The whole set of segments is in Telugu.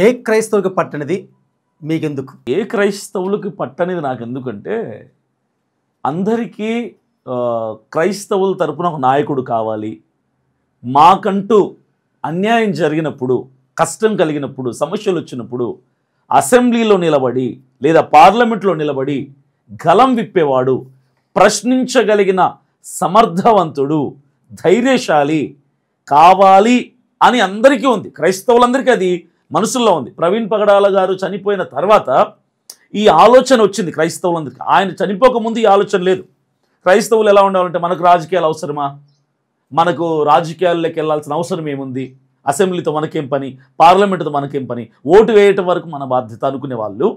ఏ క్రైస్తవులకు పట్టనిది మీకెందుకు? ఏ క్రైస్తవులకు పట్టనిది నాకెందుకంటే, అందరికీ క్రైస్తవుల తరపున ఒక నాయకుడు కావాలి. మాకంటూ అన్యాయం జరిగినప్పుడు, కష్టం కలిగినప్పుడు, సమస్యలు వచ్చినప్పుడు అసెంబ్లీలో నిలబడి లేదా పార్లమెంట్లో నిలబడి గలం విప్పేవాడు, ప్రశ్నించగలిగిన సమర్థవంతుడు, ధైర్యశాలి కావాలి అని అందరికీ ఉంది. క్రైస్తవులందరికీ అది మనసుల్లో ఉంది. ప్రవీణ్ పగడాల గారు చనిపోయిన తర్వాత ఈ ఆలోచన వచ్చింది క్రైస్తవులందరికీ. ఆయన చనిపోకముందు ఈ ఆలోచన లేదు. క్రైస్తవులు ఎలా ఉండాలంటే, మనకు రాజకీయాలు అవసరమా, మనకు రాజకీయాల్లోకి వెళ్ళాల్సిన అవసరం ఏముంది, అసెంబ్లీతో మనకేం పని, పార్లమెంటుతో మనకేం పని, ఓటు వేయటం వరకు మన బాధ్యత అనుకునే వాళ్ళు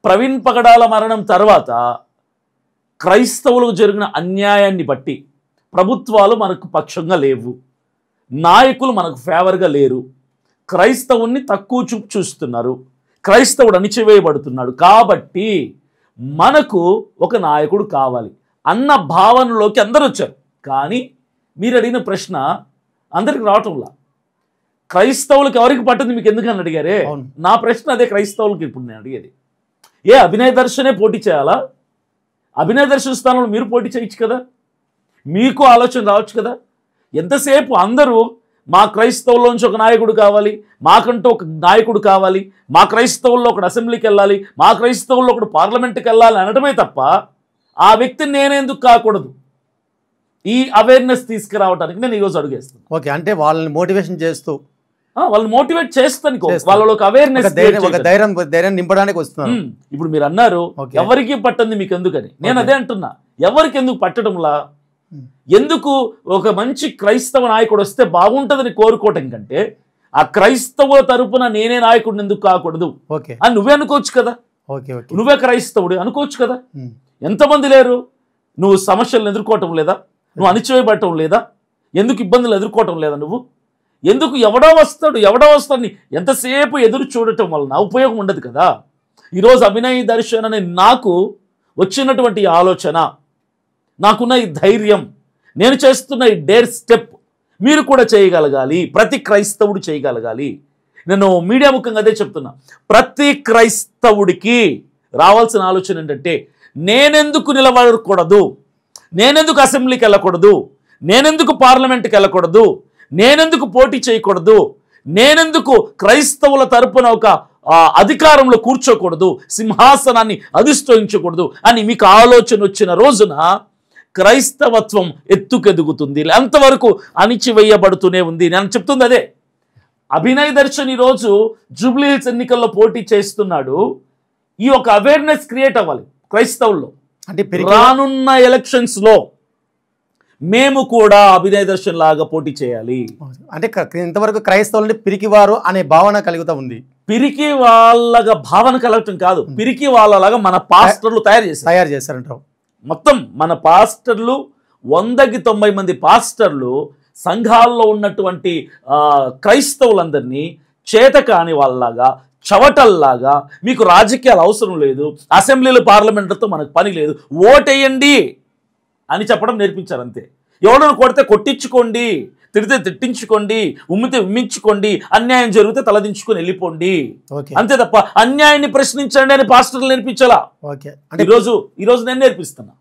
ప్రవీణ్ పగడాల మరణం తర్వాత క్రైస్తవులకు జరిగిన అన్యాయాన్ని బట్టి ప్రభుత్వాలు మనకు పక్షంగా లేవు, నాయకులు మనకు ఫేవర్గా లేరు, క్రైస్తవుని తక్కువ చూపు చూస్తున్నారు, క్రైస్తవుడు అణిచివేయబడుతున్నాడు, కాబట్టి మనకు ఒక నాయకుడు కావాలి అన్న భావనలోకి అందరూ వచ్చారు. కానీ మీరు అడిగిన ప్రశ్న అందరికి రావటంలా. క్రైస్తవులకు ఎవరికి పట్టింది మీకు ఎందుకని అడిగారే, నా ప్రశ్న అదే. క్రైస్తవులకి ఇప్పుడు నేను అడిగేది, ఏ అభినయ దర్శనే పోటీ చేయాలా? అభినయ దర్శన స్థానంలో మీరు పోటీ చేయొచ్చు కదా, మీకు ఆలోచన రావచ్చు కదా. ఎంతసేపు అందరూ మా క్రైస్తవుల్లోంచి ఒక నాయకుడు కావాలి, మాకంటూ ఒక నాయకుడు కావాలి, మా క్రైస్తవుల్లో ఒకడు అసెంబ్లీకి వెళ్ళాలి, మా క్రైస్తవుల్లో ఒకడు పార్లమెంట్కి వెళ్ళాలి అనడమే తప్ప ఆ వ్యక్తిని నేనెందుకు కాకూడదు, ఈ అవేర్నెస్ తీసుకురావడానికి నేను ఈరోజు అడుగేస్తాను. ఓకే, అంటే వాళ్ళని మోటివేషన్ చేస్తూ, వాళ్ళని మోటివేట్ చేస్తాను, వాళ్ళలోకి అవేర్నెస్, ధైర్యం నింపడానికి వస్తున్నాను. ఇప్పుడు మీరు అన్నారు ఎవరికి పట్టంది మీకు ఎందుకని, నేను అదే అంటున్నా. ఎవరికి ఎందుకు పట్టడంలా, ఎందుకు ఒక మంచి క్రైస్తవ నాయకుడు వస్తే బాగుంటుందని కోరుకోవటం కంటే ఆ క్రైస్తవుల తరపున నేనే నాయకుడిని ఎందుకు కాకూడదు అని నువ్వే అనుకోవచ్చు కదా. నువ్వే క్రైస్తవుడు అనుకోవచ్చు కదా. ఎంతమంది లేరు, నువ్వు సమస్యలను ఎదుర్కోవటం లేదా, నువ్వు అణిచివేయబడటం లేదా, ఎందుకు ఇబ్బందులు ఎదుర్కోవటం లేదా, నువ్వు ఎందుకు ఎవడో వస్తాడు ఎంతసేపు ఎదురు చూడటం వలన ఉపయోగం ఉండదు కదా. ఈరోజు అభినయ్ దర్శన్ అనే నాకు వచ్చినటువంటి ఆలోచన, నాకున్న ఈ ధైర్యం, నేను చేస్తున్న ఈ డేర్ స్టెప్ మీరు కూడా చేయగలగాలి, ప్రతి క్రైస్తవుడు చేయగలగాలి. నేను మీడియా ముఖ్యంగా అదే చెప్తున్నా. ప్రతి క్రైస్తవుడికి రావాల్సిన ఆలోచన ఏంటంటే, నేనెందుకు నిలబడకూడదు, నేనెందుకు అసెంబ్లీకి వెళ్ళకూడదు, నేనెందుకు పార్లమెంట్కి వెళ్ళకూడదు, నేనెందుకు పోటీ చేయకూడదు, నేనెందుకు క్రైస్తవుల తరపున ఒక అధికారంలో కూర్చోకూడదు, సింహాసనాన్ని అధిష్ఠించకూడదు అని మీకు ఆలోచన వచ్చిన రోజున క్రైస్తవత్వం ఎత్తుకెదుగుతుంది. అంతవరకు అణిచివేయబడుతూనే ఉంది. నేను చెప్తుంది అదే. అభినయ్ దర్శన్ ఈరోజు జూబ్లీ హిల్స్ ఎన్నికల్లో పోటీ చేస్తున్నాడు. ఈ ఒక అవేర్నెస్ క్రియేట్ అవ్వాలి క్రైస్తవుల్లో. అంటే రానున్న ఎలక్షన్స్ లో మేము కూడా అభినయ్ దర్శన్ లాగా పోటీ చేయాలి. అంటే ఇంతవరకు క్రైస్తవులని పిరికివారు అనే భావన కలుగుతూ ఉంది. పిరికి వాళ్ళగా భావన కలగటం కాదు, పిరికి వాళ్ళలాగా మన పాస్టర్లు తయారు చేశారంటారు. మొత్తం మన పాస్టర్లు 100కి 90 మంది పాస్టర్లు సంఘాల్లో ఉన్నటువంటి క్రైస్తవులందరినీ చేతకాని వాళ్ళలాగా, చవటల్లాగా, మీకు రాజకీయాలు అవసరం లేదు, అసెంబ్లీలు పార్లమెంట్లతో మనకు పని లేదు, ఓటేయండి అని చెప్పడం నేర్పించారు. అంతే. ఎవడను కొడితే కొట్టించుకోండి, తిడితే తిట్టించుకోండి, ఉమ్మితే ఉమ్మించుకోండి, అన్యాయం జరిగితే తలదించుకొని వెళ్ళిపోండి, అంతే తప్ప అన్యాయాన్ని ప్రశ్నించండి అని పాస్టర్లు నేర్పించాలా. ఈరోజు నేను నేర్పిస్తున్నా.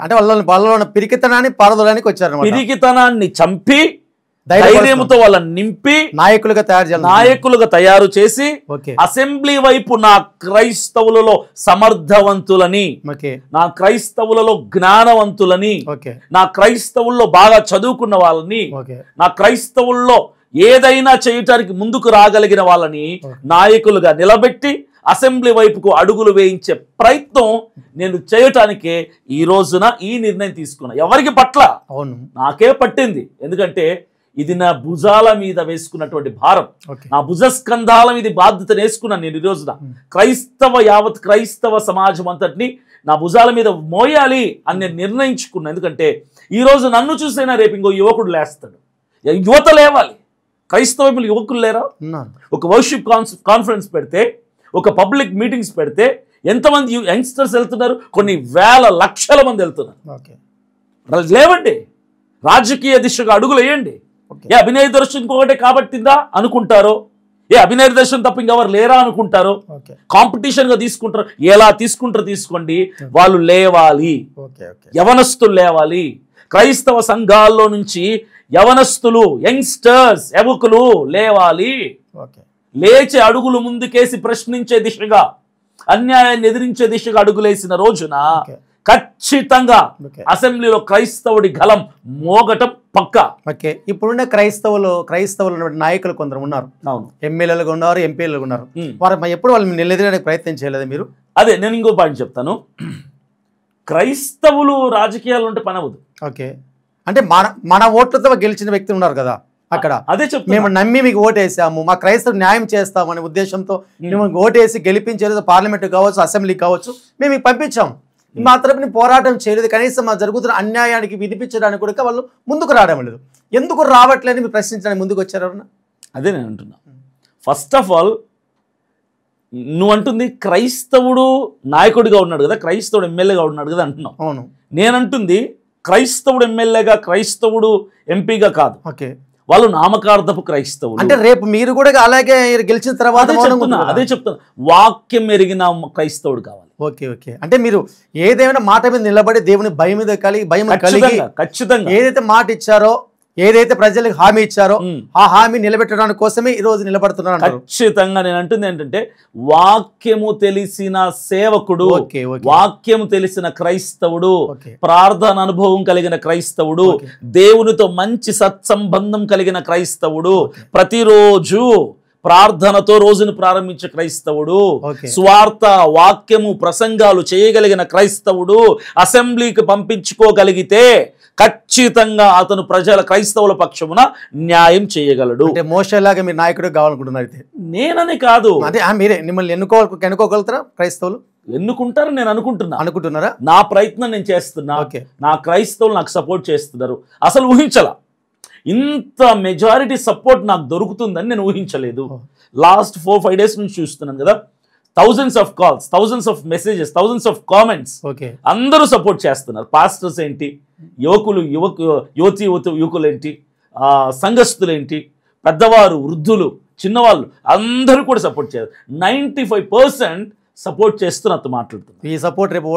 అంటే వాళ్ళ పిరికితనాన్ని పారదోడానికి వచ్చారు. పిరికితనాన్ని చంపి ధైర్యంతో వాళ్ళని నింపి నాయకులుగా తయారు చేసి అసెంబ్లీ వైపు నా క్రైస్తవులలో సమర్థవంతులని, నా క్రైస్తవులలో జ్ఞానవంతులని, నా క్రైస్తవుల్లో బాగా చదువుకున్న వాళ్ళని, నా క్రైస్తవుల్లో ఏదైనా చేయటానికి ముందుకు రాగలిగిన వాళ్ళని నాయకులుగా నిలబెట్టి అసెంబ్లీ వైపుకు అడుగులు వేయించే ప్రయత్నం నేను చేయటానికే ఈ రోజున ఈ నిర్ణయం తీసుకున్నా. ఎవరికి పట్ల, నాకే పట్టింది. ఎందుకంటే ఇది నా భుజాల మీద వేసుకున్నటువంటి భారం, నా భుజస్కంధాల మీద బాధ్యత వేసుకున్నాను నేను ఈ రోజున. యావత్ క్రైస్తవ సమాజం అంతటిని నా భుజాల మీద మోయాలి అని నేను నిర్ణయించుకున్నా. ఎందుకంటే ఈరోజు నన్ను చూసైనా రేపు ఇంకో యువకుడు లేస్తాడు, యువత లేవాలి. క్రైస్తవ యువకులు లేరా? ఒక వర్షిప్ కాన్ఫరెన్స్ పెడితే, ఒక పబ్లిక్ మీటింగ్స్ పెడితే ఎంతమంది యంగ్స్టర్స్ వెళ్తున్నారు? కొన్ని వేల లక్షల మంది వెళ్తున్నారు. లేవండి, రాజకీయ దిశగా అడుగులు వేయండి. అభినయ్ దర్శన్ ఒకటే కాబట్టిందా అనుకుంటారో, అభినయ దర్శన్ తప్ప ఇంకెవరు లేరా అనుకుంటారు, కాంపిటీషన్గా తీసుకుంటారు. ఎలా తీసుకుంటారో తీసుకోండి, వాళ్ళు లేవాలి, యవనస్తులు లేవాలి. క్రైస్తవ సంఘాల్లో నుంచి యవనస్తులు, యంగ్స్టర్స్, యువకులు లేవాలి. లేచే అడుగులు ముందుకేసి ప్రశ్నించే దిశగా, అన్యాయాన్ని ఎదిరించే దిశగా అడుగులేసిన రోజున ఖచ్చితంగా అసెంబ్లీలో క్రైస్తవుడి గలం మోగటం పక్కా. ఇప్పుడున్న క్రైస్తవులు నాయకులు కొందరు ఉన్నారు, ఎమ్మెల్యేలుగా ఉన్నారు, ఎంపీలుగా ఉన్నారు. వారు ఎప్పుడు వాళ్ళు నిలదీయడానికి ప్రయత్నం చేయలేదు మీరు? అదే నేను ఇంకో పాయింట్ చెప్తాను. క్రైస్తవులు రాజకీయాలు ఉంటే పని అవ్వదు. అంటే మన ఓట్లతో గెలిచిన వ్యక్తులు ఉన్నారు కదా అక్కడ. అదే చెప్తాను, మేము నమ్మి మీకు ఓటేసాము, మా క్రైస్తవ న్యాయం చేస్తాము అనే ఉద్దేశంతో మేము ఓటేసి గెలిపించేది, పార్లమెంట్ కావచ్చు, అసెంబ్లీ కావచ్చు, మేము మీకు పంపించాము. మాత్రం పోరాటం చేయలేదు, కనీసం మా జరుగుతున్న అన్యాయానికి వినిపించడానికి కూడా వాళ్ళు ముందుకు రావడం లేదు. ఎందుకు రావట్లేదు మీరు ప్రశ్నించడానికి ముందుకు వచ్చారు? అదే నేను అంటున్నా. ఫస్ట్ ఆఫ్ ఆల్ నువ్వు అంటుంది క్రైస్తవుడు నాయకుడిగా ఉన్నాడు కదా, క్రైస్తవుడు ఎమ్మెల్యేగా ఉన్నాడు కదా అంటున్నావు. అవును. నేనంటుంది క్రైస్తవుడు ఎమ్మెల్యేగా, క్రైస్తవుడు ఎంపీగా కాదు, వాళ్ళు నామకార్థపు క్రైస్తవులు. అంటే రేపు మీరు కూడా అలాగే గెలిచిన తర్వాత అదే చెప్తున్నా, వాక్యం ఎరిగిన క్రైస్తవుడు కావాలి. అంటే మీరు ఏదైనా మాట మీద నిలబడి దేవుని భయం మీద భయం కలిగి ఖచ్చితంగా ఏదైతే మాట ఇచ్చారో, ఏదైతే ప్రజలకు హామీ ఇచ్చారో ఆ హామీ నిలబెట్టడానికి కోసమే ఈ రోజు నిలబడుతున్నారు. ఖచ్చితంగా నేను అంటుంది ఏంటంటే వాక్యము తెలిసిన సేవకుడు, వాక్యము తెలిసిన క్రైస్తవుడు, ప్రార్థన అనుభవం కలిగిన క్రైస్తవుడు, దేవునితో మంచి సత్సంబంధం కలిగిన క్రైస్తవుడు, ప్రతిరోజు ప్రార్థనతో రోజును ప్రారంభించే క్రైస్తవుడు, స్వార్థ వాక్యము ప్రసంగాలు చేయగలిగిన క్రైస్తవుడు అసెంబ్లీకి పంపించుకోగలిగితే ఖచ్చితంగా అతను క్రైస్తవుల పక్షమున న్యాయం చేయగలడు. అంటే మోషేలాగా మీరు నాయకుడు కావాలనుకుంటున్నారు? అయితే నేనని కాదు, అదే మీరే మిమ్మల్ని ఎన్నుకోగలుగుతారా? క్రైస్తవులు ఎన్నుకుంటారు నేను అనుకుంటున్నారా? నా ప్రయత్నం నేను చేస్తున్నా, నా క్రైస్తవులు నాకు సపోర్ట్ చేస్తున్నారు. అసలు ఊహించలా ఇంత మెజారిటీ సపోర్ట్ నాకు దొరుకుతుందని నేను ఊహించలేదు. లాస్ట్ 4-5 డేస్ నుంచి చూస్తున్నాను కదా, thousands of calls, thousands of messages, thousands of comments. అందరూ సపోర్ట్ చేస్తున్నారు. పాస్టర్స్ ఏంటి, యువకులు ఏంటి, సంఘస్థులు ఏంటి, పెద్దవారు, వృద్ధులు, చిన్నవాళ్ళు అందరూ కూడా సపోర్ట్ చేయాలి. 95% సపోర్ట్ చేస్తూ నాతో మాట్లాడుతున్నారు. ఈ సపోర్ట్ రేపు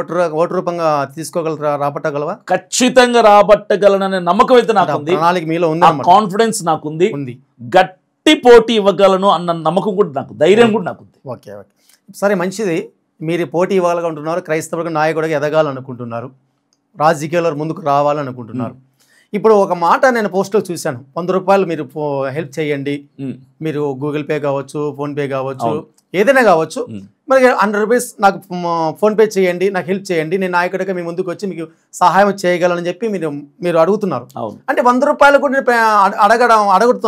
ఓటు రూపంగా తీసుకోగలరా, రాబట్టగలవా? ఖచ్చితంగా రాబట్టగలననే నమ్మకం అయితే నాకు ఉంది, కాన్ఫిడెన్స్ నాకుంది, గట్టి పోటీ ఇవ్వగలను అన్న నమ్మకం కూడా నాకు, ధైర్యం కూడా నాకుంది. సరే, మంచిది. మీరు పోటీ ఇవ్వాలనుకుంటున్నారు, క్రైస్తవులకు నాయకుడిగా ఎదగాలనుకుంటున్నారు, రాజకీయాల్లో ముందుకు రావాలనుకుంటున్నారు. ఇప్పుడు ఒక మాట నేను పోస్ట్లో చూశాను, 100 రూపాయలు మీరు హెల్ప్ చేయండి, మీరు గూగుల్ పే కావచ్చు, ఫోన్పే కావచ్చు, ఏదైనా కావచ్చు, మరి 100 రూపీస్ నాకు ఫోన్పే చేయండి, నాకు హెల్ప్ చేయండి, నేను నాయకుడిగా మీ ముందుకు వచ్చి మీకు సహాయం చేయగలనని చెప్పి మీరు అడుగుతున్నారు. అంటే 100 రూపాయలు కూడా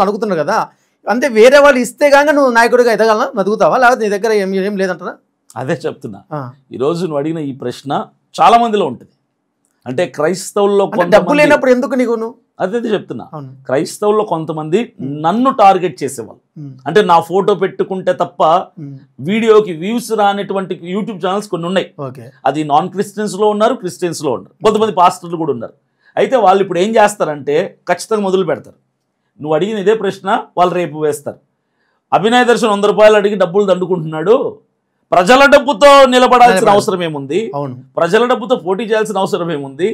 అడుగుతున్నారు కదా, అంటే వేరే వాళ్ళు ఇస్తే కానీ నువ్వు నాయకుడిగా ఎదగలనా, అడుగుతావా? లేకపోతే నీ దగ్గర ఏం లేదంటారా? అదే చెప్తున్నా. ఈరోజు నువ్వు అడిగిన ఈ ప్రశ్న చాలా మందిలో ఉంటుంది. అంటే క్రైస్తవుల్లో డబ్బు లేనప్పుడు ఎందుకు నీకు? అదే చెప్తున్నా, క్రైస్తవుల్లో కొంతమంది నన్ను టార్గెట్ చేసేవాళ్ళు. అంటే నా ఫోటో పెట్టుకుంటే తప్ప వీడియోకి వ్యూస్ రానటువంటి యూట్యూబ్ ఛానల్స్ కొన్ని ఉన్నాయి. అది నాన్ క్రిస్టియన్స్ లో ఉన్నారు, క్రిస్టియన్స్ లో ఉన్నారు, కొంతమంది పాస్టర్లు కూడా ఉన్నారు. అయితే వాళ్ళు ఇప్పుడు ఏం చేస్తారంటే ఖచ్చితంగా మొదలు పెడతారు. నువ్వు అడిగిన ఇదే ప్రశ్న వాళ్ళు రేపు వేస్తారు. అభినయ దర్శన్ 100 రూపాయలు అడిగి డబ్బులు దండుకుంటున్నాడు, ప్రజల డబ్బుతో నిలబడాల్సిన అవసరం ఏముంది, ప్రజల డబ్బుతో పోటీ చేయాల్సిన అవసరం ఏముంది,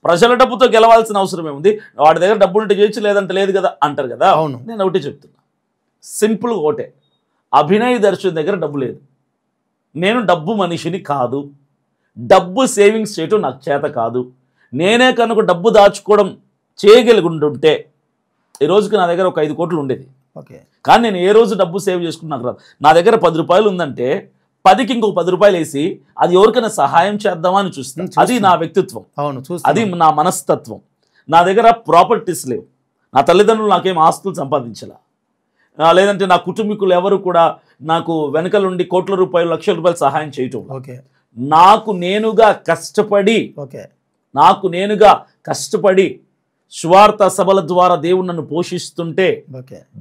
ప్రజల డబ్బుతో గెలవాల్సిన అవసరం ఏముంది, వాడి దగ్గర డబ్బులు ఉంటే చేయొచ్చు, లేదంటే లేదు కదా అంటారు కదా. నేను ఒకటే చెప్తున్నా, సింపుల్ ఒకటే, అభినయ దర్శన్ దగ్గర డబ్బు లేదు, నేను డబ్బు మనిషిని కాదు, డబ్బు సేవింగ్స్ చేయటం నాకు చేత కాదు. నేనే కనుక డబ్బు దాచుకోవడం చేయగలిగుంటుంటే ఈ రోజుకి నా దగ్గర ఒక 5 కోట్లు ఉండేది. కానీ నేను ఏ రోజు డబ్బు సేవ్ చేసుకుని నాకు రాదు. నా దగ్గర 10 రూపాయలు ఉందంటే 10కి ఇంకొక 10 రూపాయలు వేసి అది ఎవరికైనా సహాయం చేద్దామా అని చూస్తాను. అది నా వ్యక్తిత్వం, అది నా మనస్తత్వం. నా దగ్గర ప్రాపర్టీస్ లేవు, నా తల్లిదండ్రులు నాకేం ఆస్తులు సంపాదించాల, లేదంటే నా కుటుంబీకులు ఎవరు కూడా నాకు వెనకలుండి కోట్ల రూపాయలు, లక్షల రూపాయలు సహాయం చేయటం. నాకు నేనుగా కష్టపడి స్వార్థ సభల ద్వారా దేవుడు నన్ను పోషిస్తుంటే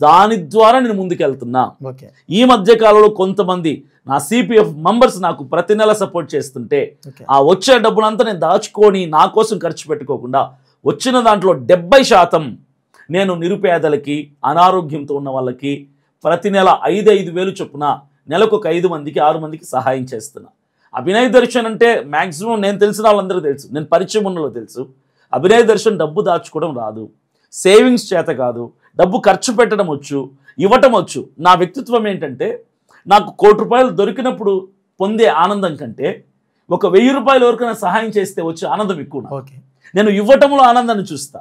దాని ద్వారా నేను ముందుకెళ్తున్నా. ఈ మధ్య కాలంలో కొంతమంది నా సిపిఎఫ్ మెంబర్స్ నాకు ప్రతి నెల సపోర్ట్ చేస్తుంటే ఆ వచ్చే డబ్బునంతా నేను దాచుకొని నా కోసం ఖర్చు పెట్టుకోకుండా వచ్చిన దాంట్లో 70% నేను నిరుపేదలకి, అనారోగ్యంతో ఉన్న వాళ్ళకి, ప్రతి నెల 5,000 చొప్పున నెలకు ఒక 5 మందికి 6 మందికి సహాయం చేస్తున్నా. అభినయ్ దర్శన్ అంటే మ్యాక్సిమం నేను తెలిసిన వాళ్ళందరూ తెలుసు, నేను పరిచయం ఉన్నలో తెలుసు. అభినయ్ దర్శన్ డబ్బు దాచుకోవడం రాదు, సేవింగ్స్ చేత కాదు, డబ్బు ఖర్చు పెట్టడం వచ్చు, ఇవ్వటం వచ్చు. నా వ్యక్తిత్వం ఏంటంటే నాకు ₹1,00,00,000 దొరికినప్పుడు పొందే ఆనందం కంటే ఒక ₹1,000 ఎవరికైనా సహాయం చేస్తే వచ్చే ఆనందం ఎక్కువ. నేను ఇవ్వటంలో ఆనందాన్ని చూస్తా,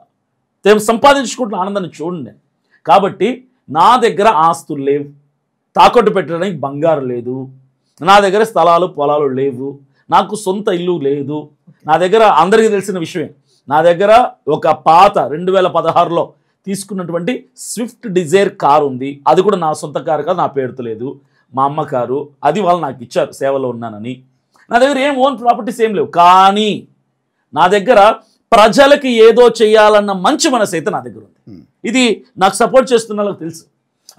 సంపాదించుకుంటున్న ఆనందాన్ని చూడండి నేను. కాబట్టి నా దగ్గర ఆస్తులు లేవు, తాకట్టు పెట్టడానికి బంగారు లేదు, నా దగ్గర స్థలాలు పొలాలు లేవు, నాకు సొంత ఇల్లు లేదు. నా దగ్గర అందరికీ తెలిసిన విషయమే, నా దగ్గర ఒక పాత 2016లో తీసుకున్నటువంటి స్విఫ్ట్ డిజైర్ కారు ఉంది. అది కూడా నా సొంత కారు కాదు, నా పేరుతో లేదు, మా అమ్మ కారు. అది వాళ్ళు నాకు ఇచ్చారు సేవలో ఉన్నానని. నా దగ్గర ఏం ఓన్ ప్రాపర్టీస్ ఏం లేవు, కానీ నా దగ్గర ప్రజలకి ఏదో చేయాలన్న మంచి మనసు అయితే నా దగ్గర ఉంది. ఇది నాకు సపోర్ట్ చేస్తున్న వాళ్ళకి తెలుసు.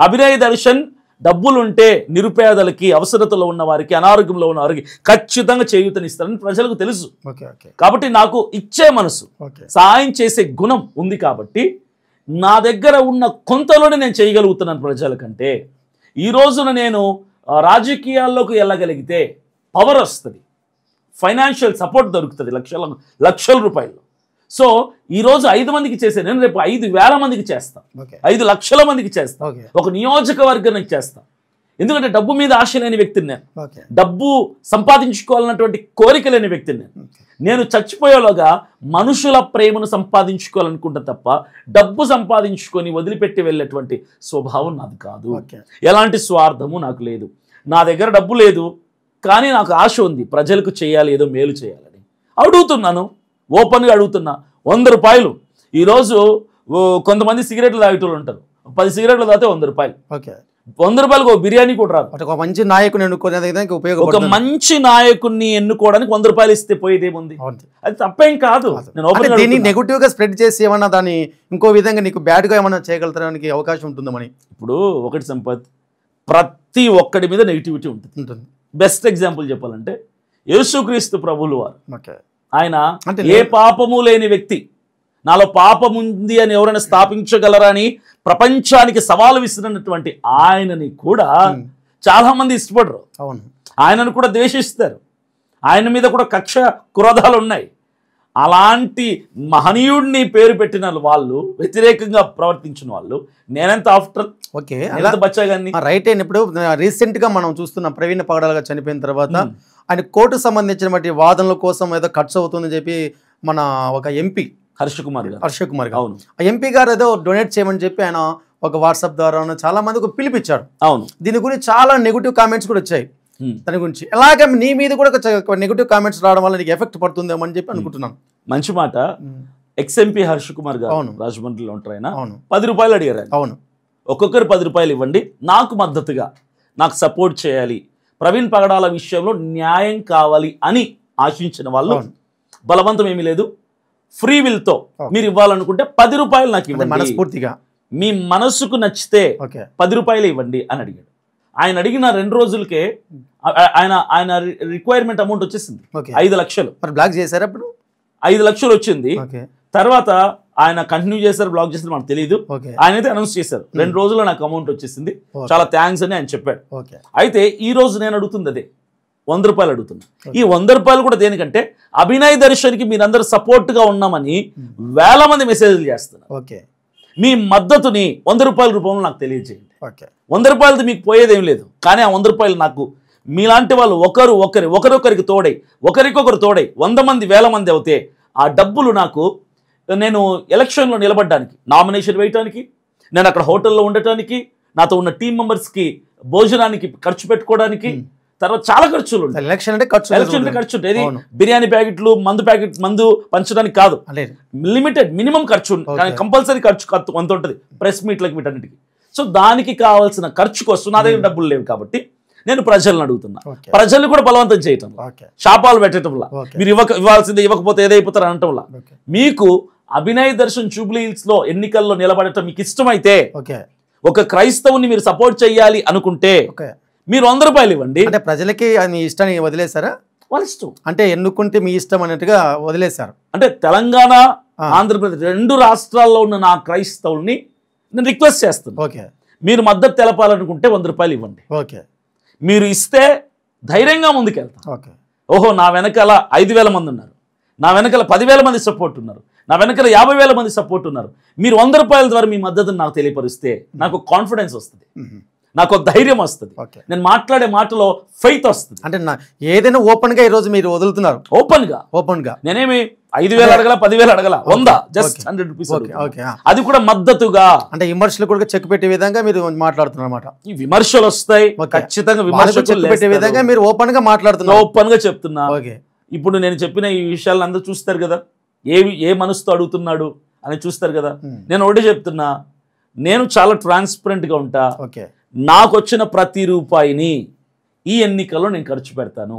అభినయ్ దర్శన్ డబ్బులుంటే నిరుపేదలకి, అవసరతలో ఉన్న వారికి, అనారోగ్యంలో ఉన్న వారికి ఖచ్చితంగా చేయూతనిస్తారని ప్రజలకు తెలుసు. కాబట్టి నాకు ఇచ్చే మనసు, సహాయం చేసే గుణం ఉంది. కాబట్టి నా దగ్గర ఉన్న కొంతలోనే నేను చేయగలుగుతున్నాను ప్రజలకంటే. ఈ రోజున నేను రాజకీయాల్లోకి వెళ్ళగలిగితే పవర్ వస్తుంది, ఫైనాన్షియల్ సపోర్ట్ దొరుకుతుంది లక్షల రూపాయలు. సో ఈరోజు 5 మందికి చేసే నేను రేపు 5,000 మందికి చేస్తాను, 5 లక్షల మందికి చేస్తాను, ఒక నియోజకవర్గానికి చేస్తాను. ఎందుకంటే డబ్బు మీద ఆశ లేని వ్యక్తిని నేను, డబ్బు సంపాదించుకోవాలన్నటువంటి కోరిక లేని వ్యక్తిని నేను చచ్చిపోయేలోగా మనుషుల ప్రేమను సంపాదించుకోవాలనుకుంటా తప్ప డబ్బు సంపాదించుకొని వదిలిపెట్టి వెళ్ళేటువంటి స్వభావం నాది కాదు. ఎలాంటి స్వార్థము నాకు లేదు. నా దగ్గర డబ్బు లేదు, కానీ నాకు ఆశ ఉంది, ప్రజలకు చేయాలి, ఏదో మేలు చేయాలని అడుగుతున్నాను, ఓపెన్గా అడుగుతున్నా. ₹100 ఈరోజు కొంతమంది సిగరెట్లు తాగేటోళ్ళు ఉంటారు, 10 సిగరెట్లు తాగితే ₹100. ₹100 బిర్యానీ కూడా రాదు. ఒక మంచి నాయకుని ఎన్నుకోవడానికి ఒక మంచి నాయకుడిని ఎన్నుకోవడానికి ₹100 ఇస్తే పోయేదేముంది? అది తప్పేం కాదు. దీన్ని నెగిటివ్ గా స్ప్రెడ్ చేసి ఏమన్నా దాన్ని ఇంకో విధంగా నీకు బ్యాడ్ గా ఏమన్నా చేయగలగడానికి అవకాశం ఉంటుందని. ఇప్పుడు ఒకటి సంపత్, ప్రతి ఒక్కడి మీద నెగిటివిటీ ఉంటుంది. బెస్ట్ ఎగ్జాంపుల్ చెప్పాలంటే యేసుక్రీస్తు ప్రభువుల వారు, ఆయన ఏ పాపము లేని వ్యక్తి, నాలో పాపం ఉంది అని ఎవరైనా స్థాపించగలరా అని ప్రపంచానికి సవాలు విసిరినటువంటి ఆయనని కూడా చాలా మంది ఇష్టపడరు, ఆయనను కూడా ద్వేషిస్తారు, ఆయన మీద కూడా కక్ష క్రోధాలు ఉన్నాయి. అలాంటి మహనీయుడిని పేరు పెట్టిన వాళ్ళు వ్యతిరేకంగా ప్రవర్తించిన వాళ్ళు నేనెంత ఆఫ్టర్ బచ్చాగాన్ని రైట్ అయిన. ఇప్పుడు రీసెంట్ గా మనం చూస్తున్నాం, ప్రవీణ్ పగడాల గారు చనిపోయిన తర్వాత ఆయన కోర్టుకు సంబంధించిన వాదనల కోసం ఏదో ఖర్చు అవుతుందని చెప్పి మన ఒక ఎంపీ హర్ష కుమార్ గారు, అవును, ఆ ఎంపీ గారు ఏదో డొనేట్ చేయమని చెప్పి ఆయన ఒక వాట్సాప్ ద్వారా చాలా మందికి పిలిపించాడు. అవును, దీని గురించి చాలా నెగిటివ్ కామెంట్స్ కూడా వచ్చాయి దాని గురించి. ఎలాగ నీ మీద కూడా నెగిటివ్ కామెంట్స్ రావడం వల్ల నీకు ఎఫెక్ట్ పడుతుందేమో అని చెప్పి అనుకుంటున్నాను. మంచి మాట. ఎక్స్ఎంపీ హర్ష కుమార్ గారు, అవును, రాజమండ్రిలో ఉంటారు ఆయన. ₹10 అడిగారు. అవును, ఒక్కొక్కరు ₹10 ఇవ్వండి, నాకు మద్దతుగా, నాకు సపోర్ట్ చేయాలి, ప్రవీణ్ పగడాల విషయంలో న్యాయం కావాలి అని ఆశించిన వాళ్ళు. బలవంతం ఏమీ లేదు, ఫ్రీ విల్తో మీరు ఇవ్వాలనుకుంటే ₹10 నాకు ఇవ్వండి, మనస్ఫూర్తిగా మీ మనస్సుకు నచ్చితే ₹10 ఇవ్వండి అని అడిగాడు. ఆయన అడిగిన 2 రోజులకే ఆయన రిక్వైర్మెంట్ అమౌంట్ వచ్చేసింది 5 లక్షలు. బ్లాక్ చేశారు, అప్పుడు 5 లక్షలు వచ్చింది. తర్వాత ఆయన కంటిన్యూ చేశారు, బ్లాక్ చేశారు మనకు తెలియదు. ఆయన అయితే అనౌన్స్ చేశారు 2 రోజుల్లో నాకు అమౌంట్ వచ్చేసింది, చాలా థ్యాంక్స్ అని ఆయన చెప్పాడు. అయితే ఈ రోజు నేను అడుగుతుంది అదే, ₹100 అడుగుతున్నా. ఈ ₹100 కూడా దేనికంటే అభినయ్ దర్శన్కి మీరందరూ సపోర్ట్ గా ఉన్నామని వేల మంది మెసేజ్లు చేస్తున్నారు. మీ మద్దతుని ₹100 రూపంలో నాకు తెలియజేయండి. ₹100 మీకు పోయేదేం లేదు, కానీ ఆ ₹100 నాకు మీలాంటి వాళ్ళు ఒకరొకరికి తోడై, ఒకరికొకరు తోడై 100 మంది 1000 మంది అవుతే ఆ డబ్బులు నాకు, నేను ఎలక్షన్లో నిలబడడానికి, నామినేషన్ వేయటానికి, నేను అక్కడ హోటల్లో ఉండటానికి, నాతో ఉన్న టీం మెంబర్స్కి భోజనానికి ఖర్చు పెట్టుకోవడానికి, తర్వాత చాలా ఖర్చులు ఉంటాయి. ఎలక్షన్ అంటే ఖర్చు ఉంటుంది. బిర్యానీ ప్యాకెట్లు, మందు పంచడానికి కాదు, లిమిటెడ్ మినిమం ఖర్చు, కానీ కంపల్సరీ ఖర్చు కొంత ఉంటుంది ప్రెస్ మీట్లకి వీటన్నిటికి. సో దానికి కావాల్సిన ఖర్చు కోసం నా దగ్గర డబ్బులు లేవు కాబట్టి నేను ప్రజలను అడుగుతున్నా. ప్రజల్ని కూడా బలవంతం చేయటం, శాపాలు పెట్టడంలా, మీరు ఇవ్వాల్సిందే, ఇవ్వకపోతే ఏదైపోతారు అనటంలా. మీకు అభినయ్ దర్శన్ జూబ్లీ హిల్స్ లో ఎన్నికల్లో నిలబడటం మీకు ఇష్టమైతే, ఒక క్రైస్తవుని మీరు సపోర్ట్ చేయాలి అనుకుంటే మీరు ₹100 ఇవ్వండి. అంటే ప్రజలకి మీ ఇష్టాన్ని వదిలేశారా? వాళ్ళ ఇష్టం, అంటే ఎన్నుకుంటే మీ ఇష్టం అన్నట్టుగా వదిలేశారు. అంటే తెలంగాణ, ఆంధ్రప్రదేశ్ 2 రాష్ట్రాల్లో ఉన్న నా క్రైస్తవుల్ని నేను రిక్వెస్ట్ చేస్తున్నాను, మీరు మద్దతు తెలపాలనుకుంటే 100 రూపాయలు ఇవ్వండి. ఓకే. మీరు ఇస్తే ధైర్యంగా ముందుకెళ్తాం. ఓకే. ఓహో, నా వెనకాల 5,000 మంది ఉన్నారు, నా వెనకాల 10,000 మంది సపోర్ట్ ఉన్నారు, నా వెనకాల 50,000 మంది సపోర్ట్ ఉన్నారు. మీరు 100 రూపాయల ద్వారా మీ మద్దతును నాకు తెలియపరిస్తే నాకు కాన్ఫిడెన్స్ వస్తుంది, నాకు ధైర్యం వస్తుంది, నేను మాట్లాడే మాటలో ఫెయిత్ వస్తుంది. అంటే ఏదైనా ఓపెన్ గా ఈ రోజు మీరు వదులుతున్నారు. ఓపెన్ గా నేనేమి 5,000 అడగల, 10,000 అడగల, 100 జస్ట్ 100 రూపీస్. అది కూడా మద్దతుగా, అంటే విమర్శలు కూడా చెక్ పెట్టే విధంగా మీరు మాట్లాడుతున్నారు అన్నమాట. ఈ విమర్శలు వస్తాయి ఖచ్చితంగా, విమర్శలు చెక్ పెట్టే విధంగా మీరు ఓపెన్ గా మాట్లాడుతున్నారు. ఓపెన్ గా చెప్తున్నా. ఇప్పుడు నేను చెప్పిన ఈ విషయాలను అందరూ చూస్తారు కదా, ఏ మనసుతో అడుగుతున్నాడు అని చూస్తారు కదా. నేను ఒకటి చెప్తున్నా, నేను చాలా ట్రాన్స్పరెంట్ గా ఉంటా. నాకు వచ్చిన ప్రతి రూపాయిని ఈ ఎన్నికల్లో నేను ఖర్చు పెడతాను.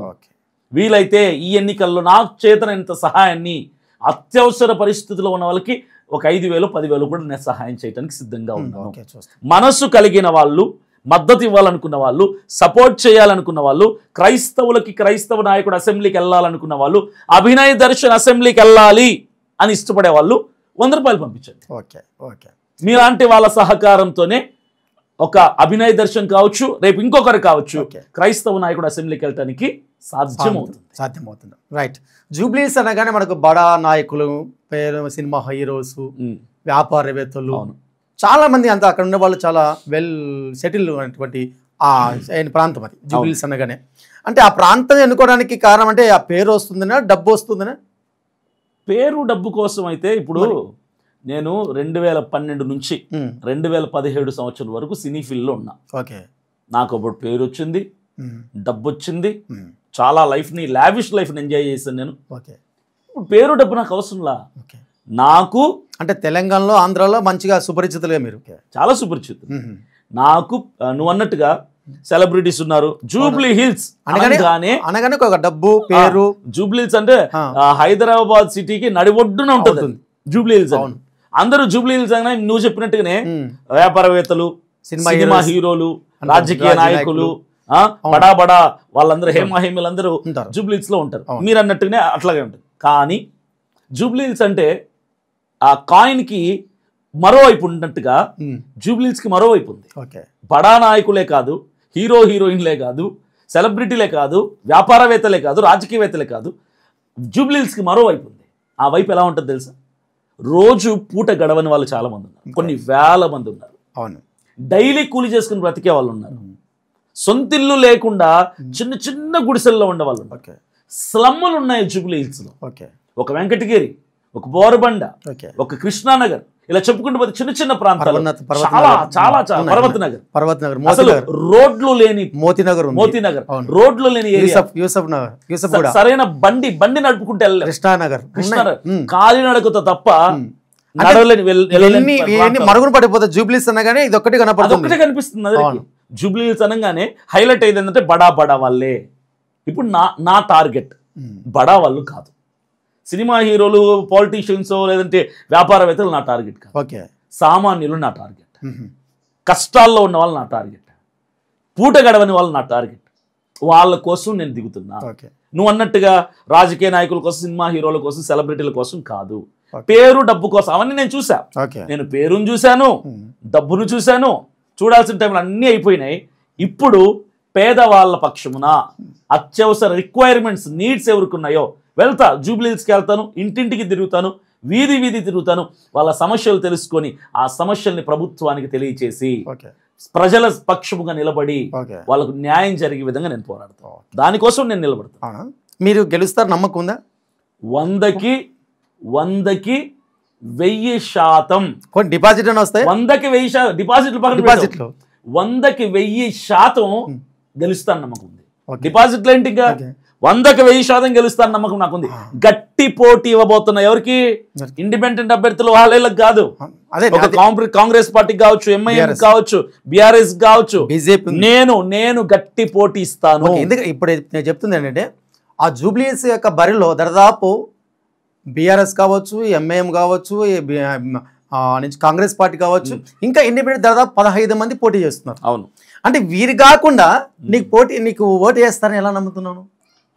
వీలైతే ఈ ఎన్నికల్లో నాకు చేతనంత సహాయాన్ని అత్యవసర పరిస్థితుల్లో ఉన్న వాళ్ళకి ఒక 5,000, 10,000 కూడా నేను సహాయం చేయడానికి సిద్ధంగా ఉన్నాను. మనసు కలిగిన వాళ్ళు, మద్దతు ఇవ్వాలనుకున్న వాళ్ళు, సపోర్ట్ చేయాలనుకున్న వాళ్ళు, క్రైస్తవ నాయకుడు అసెంబ్లీకి వెళ్ళాలనుకున్న వాళ్ళు, అభినయ్ దర్శన్ అసెంబ్లీకి వెళ్ళాలి అని ఇష్టపడే వాళ్ళు 100 రూపాయలు పంపించండి. మీలాంటి వాళ్ళ సహకారంతోనే ఒక అభినయ్ దర్శన్ కావచ్చు, రేపు ఇంకొకరు కావచ్చు, క్రైస్తవ నాయకుడు అసెంబ్లీకి వెళ్ళడానికి సాధ్యమవుతుంది. రైట్. జూబ్లీస్ అనగానే మనకు బడా నాయకులు, సినిమా హీరోస్, వ్యాపారవేత్తలు, చాలా మంది అంతా అక్కడ ఉండే వాళ్ళు చాలా వెల్ సెటిల్ అయినటువంటి ప్రాంతం అది జూబ్లీస్ అనగానే. అంటే ఆ ప్రాంతం ఎన్నుకోవడానికి కారణం అంటే ఆ పేరు వస్తుందనా, డబ్బు వస్తుందనా? పేరు డబ్బు కోసం అయితే ఇప్పుడు నేను 2012 నుంచి 2017 సంవత్సరం వరకు సినీ ఫీల్డ్లో ఉన్నా. నాకు అప్పుడు పేరు వచ్చింది, డబ్బు వచ్చింది, చాలా లైఫ్ని, లావిష్ లైఫ్ని ఎంజాయ్ చేశాను నేను. ఇప్పుడు పేరు డబ్బు నాకు అవసరంలా. నాకు అంటే తెలంగాణలో, ఆంధ్రాలో మంచిగా సుపరిచితులుగా మీరు, చాలా సుపరిచితులు. నాకు నువ్వు అన్నట్టుగా సెలబ్రిటీస్ ఉన్నారు. జూబ్లీ హిల్స్ అనగానే ఒక డబ్బు పేరు. జూబ్లీ హిల్స్ అంటే హైదరాబాద్ సిటీకి నడిబొడ్డున ఉంటుంది జూబ్లీ హిల్స్. అందరూ జూబ్లీ హిల్స్ అనగానే నువ్వు చెప్పినట్టుగానే వ్యాపారవేత్తలు, సినిమా హీరోలు, రాజకీయ నాయకులు, బడా వాళ్ళందరూ, హేమీలందరూ జూబ్లీ హిల్స్ లో ఉంటారు. మీరు అన్నట్టుగానే అట్లాగే ఉంటుంది. కానీ జూబ్లీ హిల్స్ అంటే ఆ కాయిన్ కి మరోవైపు ఉన్నట్టుగా జూబ్లీ హిల్స్ కి మరోవైపు ఉంది. బడా నాయకులే కాదు, హీరోయిన్లే కాదు, సెలబ్రిటీలే కాదు, వ్యాపారవేత్తలే కాదు, రాజకీయవేత్తలే కాదు, జూబ్లీ హిల్స్ కి మరోవైపు ఉంది. ఆ వైపు ఎలా ఉంటుంది తెలుసా? రోజు పూట గడవని వాళ్ళు చాలా మంది ఉన్నారు, కొన్ని వేల మంది ఉన్నారు. డైలీ కూలి చేసుకుని బ్రతికే వాళ్ళు ఉన్నారు. సొంతిల్లు లేకుండా చిన్న చిన్న గుడిసెల్లో ఉండే వాళ్ళు ఉన్నారు. స్లమ్ములు ఉన్నాయి జూబ్లీ హిల్స్ లో. ఒక వెంకటగిరి, ఒక బోరబండ, ఒక కృష్ణానగర్, ఇలా చెప్పుకుంటూ పోతే చిన్న చిన్న ప్రాంతాలు, చాలా పర్వత్ నగర్, అసలు రోడ్లు లేని మోతీనగర్, రోడ్లు లేని సరైన బండి నడుపుకుంటే కృష్ణానగర్ కాలినడకతో తప్ప మరుగున పడిపోతుంది. జూబ్లీస్ అనగానే ఇది ఒక్కటి కనిపిస్తుంది. జూబ్లీ హిల్స్ అనగానే హైలైట్ అయింది ఏంటంటే బడా వాళ్ళే. ఇప్పుడు నా టార్గెట్ బడా వాళ్ళు కాదు, సినిమా హీరోలు, పాలిటీషియన్స్, లేదంటే వ్యాపారవేత్తలు నా టార్గెట్ కాదు. సామాన్యులు నా టార్గెట్, కష్టాల్లో ఉన్న వాళ్ళు నా టార్గెట్, పూట గడవని వాళ్ళు నా టార్గెట్. వాళ్ళ కోసం నేను దిగుతున్నా. నువ్వు అన్నట్టుగా రాజకీయ నాయకుల కోసం, సినిమా హీరోల కోసం, సెలబ్రిటీల కోసం కాదు, పేరు డబ్బు కోసం. అవన్నీ నేను చూసా. నేను పేరును చూశాను, డబ్బును చూశాను, చూడాల్సిన టైంలో అన్నీ అయిపోయినాయి. ఇప్పుడు పేదవాళ్ళ పక్షమున అత్యవసర రిక్వైర్మెంట్స్, నీడ్స్ ఎవరికున్నాయో వెళ్తా, జూబ్లీ హిల్స్కి వెళ్తాను, ఇంటింటికి తిరుగుతాను, వీధి తిరుగుతాను, వాళ్ళ సమస్యలు తెలుసుకొని ఆ సమస్యల్ని ప్రభుత్వానికి తెలియచేసి ప్రజల పక్షముగా నిలబడి వాళ్ళకు న్యాయం జరిగే విధంగా నేను పోరాడతాను. దానికోసం నేను నిలబడతాను. మీరు గెలుస్తారు నమ్మకం ఉందా? 100కి 1000% కొన్ని డిపాజిట్ వస్తాయి. 100కి 1000 డిపాజిట్లు 100కి 1000% గెలుస్తాను నమ్మకం ఉంది. డిపాజిట్లు ఏంటి, ఇంకా 100కి 1000% గెలుస్తాను నమ్మకం నాకుంది. గట్టి పోటీ ఇవ్వబోతున్నా. ఎవరికి? ఇండిపెండెంట్ అభ్యర్థులు, వాళ్ళకి కాదు. కాంగ్రెస్ పార్టీకి కావచ్చు, ఎంఐఎం కావచ్చు, బీఆర్ఎస్ కావచ్చు, బీజేపీ. నేను గట్టి పోటీ ఇస్తాను. ఎందుకంటే ఇప్పుడు నేను చెప్తుంది ఏంటంటే ఆ జూబ్లీస్ యొక్క బరిలో దాదాపు బీఆర్ఎస్ కావచ్చు, ఎంఐఎం కావచ్చు, నుంచి కాంగ్రెస్ పార్టీ కావచ్చు, ఇంకా ఇండిపెండెంట్ దాదాపు 15 మంది పోటీ చేస్తున్నారు. అవును. అంటే వీరు కాకుండా నీకు ఓటు వేస్తారని ఎలా నమ్ముతున్నాను?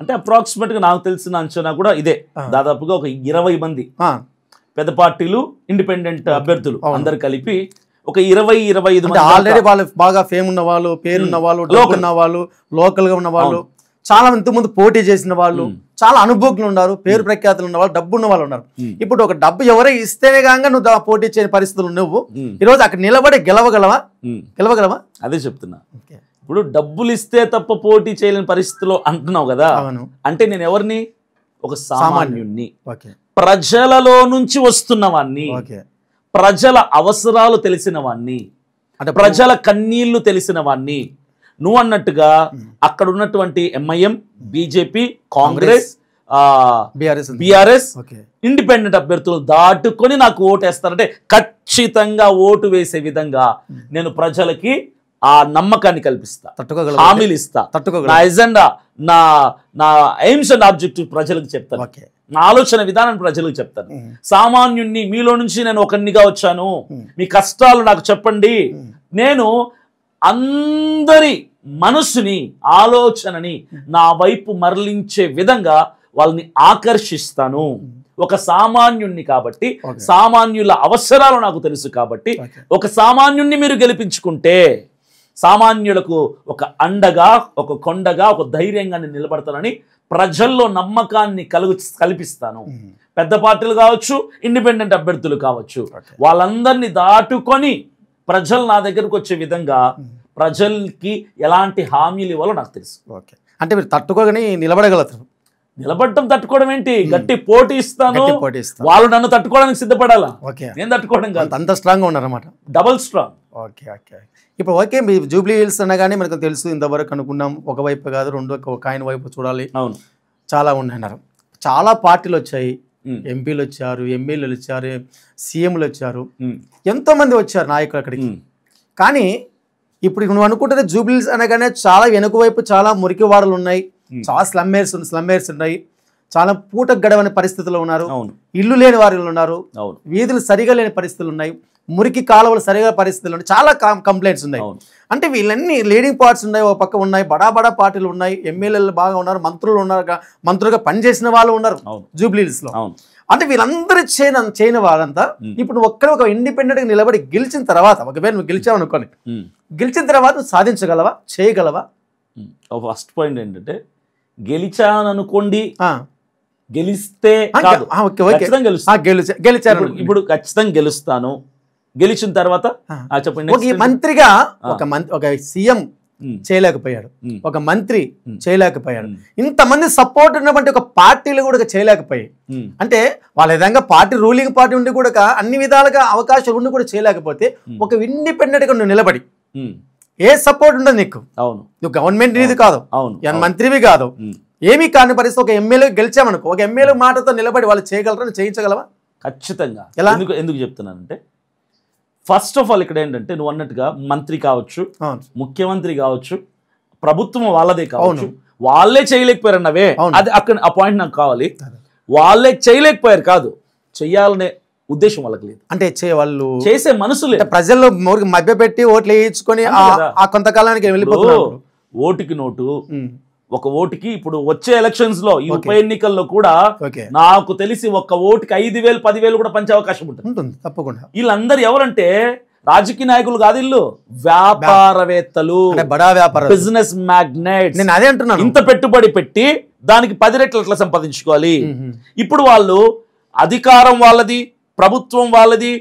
అంటే అప్రాక్సిమేట్గా నాకు తెలిసిన అంచనా కూడా ఇదే. దాదాపుగా ఒక 20 మంది పెద్ద పార్టీలు, ఇండిపెండెంట్ అభ్యర్థులు అందరు కలిపి ఒక 20-25 మంది ఆల్రెడీ వాళ్ళు బాగా ఫేమ్ ఉన్న వాళ్ళు, పేరున్న వాళ్ళు, డబ్బు ఉన్న వాళ్ళు, లోకల్ గా ఉన్న వాళ్ళు, చాలా ఇంతకుముందు పోటీ చేసిన వాళ్ళు, చాలా అనుభవజ్ఞులు ఉన్నారు, పేరు ప్రఖ్యాతులు ఉన్న వాళ్ళు, డబ్బు ఉన్న వాళ్ళు ఉన్నారు. ఇప్పుడు ఒక డబ్బు ఎవరో ఇస్తేనే కాక నువ్వు పోటీ చేయని పరిస్థితులు నువ్వు ఈరోజు అక్కడ నిలబడి గెలవగలవా? అదే చెప్తున్నా. ఇప్పుడు డబ్బులు ఇస్తే తప్ప పోటీ చేయలేని పరిస్థితిలో అంటున్నావు కదా. అంటే నేను ఎవరిని? ఒక సామాన్యుణ్ణి, ప్రజలలో నుంచి వస్తున్న వాణ్ణి, ప్రజల అవసరాలు తెలిసిన వాణ్ణి, అంటే ప్రజల కన్నీళ్లు తెలిసిన వాణ్ణి. నువ్వు అన్నట్టుగా అక్కడ ఉన్నటువంటి MIM, BJP, Congress, BRS independent అభ్యర్థులు దాటుకొని నాకు ఓటేస్తారంటే ఖచ్చితంగా ఓటు వేసే విధంగా నేను ప్రజలకి ఆ నమ్మకాన్ని కల్పిస్తా, హామీలు ఇస్తా. నా ఎజెండా, నా ఎయిమ్స్ అండ్ ఆబ్జెక్టివ్ ప్రజలకు చెప్తాను, నా ఆలోచన విధానాన్ని ప్రజలకు చెప్తాను. సామాన్యుణ్ణి, మీలో నుంచి నేను ఒకరినిగా వచ్చాను, మీ కష్టాలు నాకు చెప్పండి. నేను అందరి మనసుని, ఆలోచనని నా వైపు మరలించే విధంగా వాళ్ళని ఆకర్షిస్తాను. ఒక సామాన్యుణ్ణి కాబట్టి, సామాన్యుల అవసరాలు నాకు తెలుసు కాబట్టి, ఒక సామాన్యుణ్ణి మీరు గెలిపించుకుంటే సామాన్యులకు ఒక అండగా, ఒక కొండగా, ఒక ధైర్యంగా నేను నిలబడతానని ప్రజల్లో నమ్మకాన్ని కల్పిస్తాను. పెద్ద పార్టీలు కావచ్చు, ఇండిపెండెంట్ అభ్యర్థులు కావచ్చు, వాళ్ళందరినీ దాటుకొని ప్రజలు నా దగ్గరకు వచ్చే విధంగా ప్రజలకి ఎలాంటి హామీలు ఇవ్వాలో నాకు తెలుసు. అంటే మీరు తట్టుకోగానే నిలబడగలుగుతారు. నిలబడటం తట్టుకోవడం ఏంటి? గట్టి పోటీ ఇస్తాను, వాళ్ళు నన్ను తట్టుకోవడానికి సిద్ధపడాలా, నేను తట్టుకోవడం కాదు. అంత స్ట్రాంగ్ గా ఉన్నారన్నమాట, డబల్ స్ట్రాంగ్. ఇప్పుడు మీ జూబ్లీ హిల్స్ అనగానే మనకు తెలుసు, ఇంతవరకు అనుకున్నాం ఒకవైపు కాదు, ఒక కాయిన్ వైపు చూడాలి. అవును, చాలా ఉన్నాయన్నారు. చాలా పార్టీలు వచ్చాయి, ఎంపీలు వచ్చారు, ఎమ్మెల్యేలు వచ్చారు, సీఎంలు వచ్చారు, ఎంతో మంది వచ్చారు నాయకులు అక్కడికి. కానీ ఇప్పుడు నువ్వు అనుకుంటే జూబ్లీ హిల్స్ అనగానే చాలా వెనుక వైపు చాలా మురికి వాడలు ఉన్నాయి, చాలా స్లమ్మేర్స్ ఉన్నాయి, చాలా పూటకు గడవని పరిస్థితుల్లో ఉన్నారు, ఇల్లు లేని వారిలో ఉన్నారు, వీధులు సరిగా లేని పరిస్థితులు ఉన్నాయి, మురికి కాలువలు సరిగా పరిస్థితులు ఉన్నాయి, చాలా కంప్లైంట్స్ ఉన్నాయి. అంటే వీళ్ళన్నీ లీడింగ్ పార్ట్స్ ఉన్నాయి, ఒక పక్క ఉన్నాయి, బడా పార్టీలు ఉన్నాయి, ఎమ్మెల్యేలు బాగా ఉన్నారు, మంత్రులు ఉన్నారు, మంత్రులుగా పనిచేసిన వాళ్ళు ఉన్నారు జూబ్లీ హిల్స్ లో. అంటే వీళ్ళందరూ చేయని వాళ్ళంతా ఇప్పుడు నువ్వు ఒక్కడే ఒక ఇండిపెండెంట్ గా నిలబడి గెలిచిన తర్వాత, ఒకవేళ నువ్వు గెలిచావు అనుకోని, గెలిచిన తర్వాత నువ్వు సాధించగలవా, చేయగలవా? ఫస్ట్ పాయింట్ ఏంటంటే, గెలిచాననుకోండి, గెలిస్తే గెలిచారు, ఇప్పుడు ఖచ్చితంగా గెలుస్తాను, గెలిచిన తర్వాత చెప్పండి. మంత్రిగా ఒక సీఎం చేయలేకపోయాడు, ఒక మంత్రి చేయలేకపోయాడు, ఇంతమంది సపోర్ట్ ఉన్నటువంటి ఒక పార్టీలు కూడా చేయలేకపోయాయి. అంటే వాళ్ళ విధంగా పార్టీ, రూలింగ్ పార్టీ ఉండి కూడా అన్ని విధాలుగా అవకాశం ఉండి కూడా చేయలేకపోతే, ఒక ఇండిపెండెంట్ గా నువ్వు నిలబడి ఏ సపోర్ట్ ఉండదు నీకు. అవును, నువ్వు గవర్నమెంట్ నీది కాదు, అవును, మంత్రివి కాదు, ఏమీ కాని పరిస్థితి. ఒక ఎమ్మెల్యే గెలిచామనుకో, ఒక ఎమ్మెల్యే మాటతో నిలబడి వాళ్ళు చేయగలరా, చేయించగలవా? ఖచ్చితంగా. ఎందుకు చెప్తున్నానంటే, ఫస్ట్ ఆఫ్ ఆల్ ఇక్కడ ఏంటంటే, నువ్వు అన్నట్టుగా మంత్రి కావచ్చు, ముఖ్యమంత్రి కావచ్చు, ప్రభుత్వం వాళ్ళదే కావచ్చు, వాళ్ళే చేయలేకపోయారన్నవే. అది అక్కడ ఆ పాయింట్ నాకు కావాలి. వాళ్ళే చేయలేకపోయారు కాదు, చెయ్యాలనే ఉద్దేశం వాళ్ళకి లేదు. అంటే వాళ్ళు చేసే మనసు లేదు. ప్రజల్లో మభ్య పెట్టి ఓట్లు వేయించుకొని ఆ కొంతకాలానికి వెళ్ళిపోతున్నారు. ఓటుకి నోటు, ఒక ఓటుకి ఇప్పుడు వచ్చే ఎలక్షన్స్ లో, ఈ ఉప ఎన్నికల్లో కూడా నాకు తెలిసి ఒక్క ఓటుకి 5,000, 10,000 కూడా పంచే అవకాశం ఉంటుంది తప్పకుండా. వీళ్ళందరూ ఎవరంటే రాజకీయ నాయకులు కాదు, వీళ్ళు వ్యాపారవేత్తలు, బడా వ్యాపార బిజినెస్ మ్యాగ్నెట్స్. నేను అదే అంటున్నాను, ఇంత పెట్టుబడి పెట్టి దానికి 10 రెట్లు ఎట్లా సంపాదించుకోవాలి. ఇప్పుడు వాళ్ళు అధికారం వాళ్ళది, ప్రభుత్వం వాళ్ళది,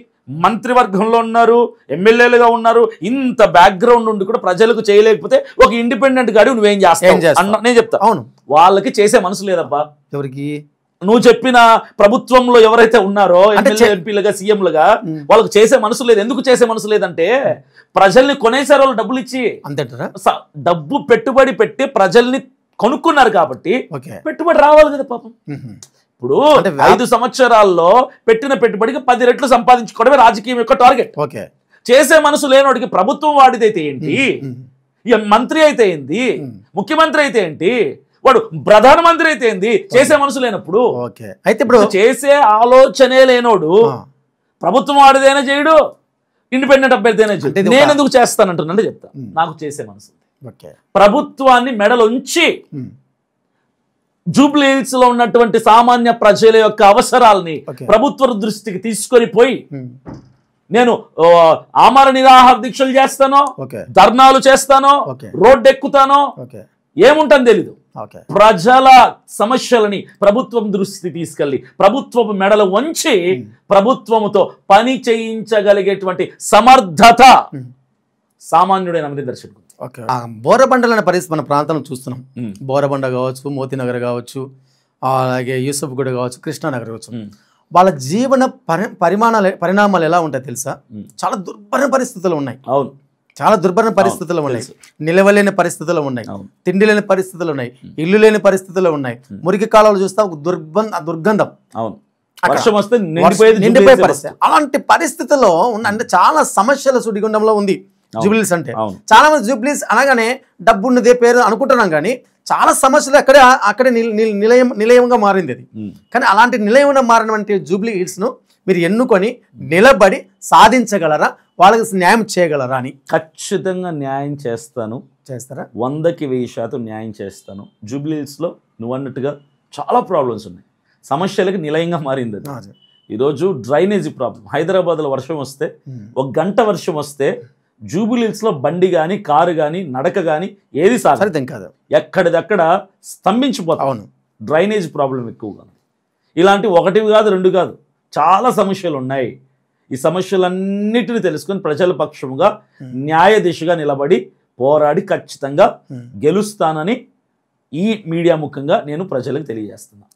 మంత్రివర్గంలో ఉన్నారు, ఎమ్మెల్యేలుగా ఉన్నారు, ఇంత బ్యాక్గ్రౌండ్ ఉండి కూడా ప్రజలకు చేయలేకపోతే ఒక ఇండిపెండెంట్ గాడి నువ్వేం చేస్తావు నేను చెప్తా. అవును, వాళ్ళకి చేసే మనసు లేదబ్బా. ఎవరికి? నువ్వు చెప్పిన ప్రభుత్వంలో ఎవరైతే ఉన్నారో ఎంపీలుగా, సీఎంలుగా, వాళ్ళకి చేసే మనసు లేదు. ఎందుకు చేసే మనసు లేదంటే, ప్రజల్ని కొనేసారు వాళ్ళు డబ్బులు ఇచ్చి. అంతేంటారా? డబ్బు పెట్టుబడి పెట్టి ప్రజల్ని కొనుక్కున్నారు కాబట్టి పెట్టుబడి రావాలి కదా పాపం. ఇప్పుడు 5 సంవత్సరాల్లో పెట్టిన పెట్టుబడికి 10 రెట్లు సంపాదించుకోవడమే రాజకీయం యొక్క టార్గెట్. చేసే మనసు లేనోడికి ప్రభుత్వం వాడిదైతే ఏంటి, మంత్రి అయితే ఏంటి, ముఖ్యమంత్రి అయితే ఏంటి, వాడు ప్రధానమంత్రి అయితే ఏంది, చేసే మనసు లేనప్పుడు. అయితే ఇప్పుడు చేసే ఆలోచనే లేనోడు ప్రభుత్వం వాడిదైనా చేయడు, ఇండిపెండెంట్ అభ్యర్థి అయినా చేయడు. నేను ఎందుకు చేస్తానంటున్నా చెప్తా. నాకు చేసే మనసు, ప్రభుత్వాన్ని మెడలుంచి జూబ్లీ హిల్స్ లో ఉన్నటువంటి సామాన్య ప్రజల యొక్క అవసరాలని ప్రభుత్వ దృష్టికి తీసుకొని పోయి నేను ఆమర నిరాహార దీక్షలు చేస్తానో, ఓకే ధర్నాలు చేస్తానో, ఓకే రోడ్డు ఎక్కుతానో, ఓకే ఏముంటుందో తెలీదు. ఓకే ప్రజల సమస్యలని ప్రభుత్వం దృష్టి తీసుకెళ్ళి ప్రభుత్వపు మెడలు వంచి ప్రభుత్వముతో పని చేయించగలిగేటువంటి సమర్థత సామాన్యుడైన అమిత దర్శకుడు. ఓకే. బోరబండలు అనే పరిస్థితి మన ప్రాంతంలో చూస్తున్నాం. బోరబండ కావచ్చు, మోతీనగర్ కావచ్చు, అలాగే యూసఫ్గూడ కావచ్చు, కృష్ణానగర్ కావచ్చు. వాళ్ళ జీవన పరిణామాలు ఎలా ఉంటాయి తెలుసా? చాలా దుర్భర పరిస్థితులు ఉన్నాయి. అవును, చాలా దుర్భర పరిస్థితులు ఉన్నాయి. నిలవలేని పరిస్థితులు ఉన్నాయి, తిండి లేని పరిస్థితులు ఉన్నాయి, ఇల్లు లేని పరిస్థితులు ఉన్నాయి. మురికి కాలాలు చూస్తే ఒక దుర్గంధం. అవును, వర్షం వస్తే నిండిపోయే పరిస్థితి. అలాంటి పరిస్థితుల్లో ఉన్న అంటే చాలా సమస్యల సుడిగుండంలో ఉంది జూబ్లీస్ అంటే. చాలా మంది జూబ్లీస్ అనగానే డబ్బు ఉన్నదే పేరు అనుకుంటున్నాం, కానీ చాలా సమస్యలు అక్కడే నిలయంగా మారింది అది. కానీ అలాంటి నిలయంగా మారినటువంటి జూబ్లీ హిల్స్ ను మీరు ఎన్నుకొని నిలబడి సాధించగలరా, వాళ్ళకి న్యాయం చేయగలరా అని? ఖచ్చితంగా న్యాయం చేస్తాను. చేస్తారా? 100కి 1000% న్యాయం చేస్తాను. జూబ్లీ హిల్స్లో నువ్వు అన్నట్టుగా చాలా ప్రాబ్లమ్స్ ఉన్నాయి. సమస్యలకు నిలయంగా మారింది అది. ఈరోజు డ్రైనేజీ ప్రాబ్లం. హైదరాబాద్లో వర్షం వస్తే, ఒక గంట వర్షం వస్తే జూబ్లీ హిల్స్లో బండి కానీ, కారు కానీ, నడక కానీ ఏది సాధ్యం కాదు. ఎక్కడిదక్కడ స్తంభించిపోతాం. అవును, డ్రైనేజ్ ప్రాబ్లం ఎక్కువగా ఉంది. ఇలాంటి 1 కాదు 2 కాదు, చాలా సమస్యలు ఉన్నాయి. ఈ సమస్యలన్నిటిని తెలుసుకొని ప్రజల పక్షముగా న్యాయ దిశగా నిలబడి పోరాడి ఖచ్చితంగా గెలుస్తానని ఈ మీడియా ముఖంగా నేను ప్రజలకు తెలియజేస్తున్నాను.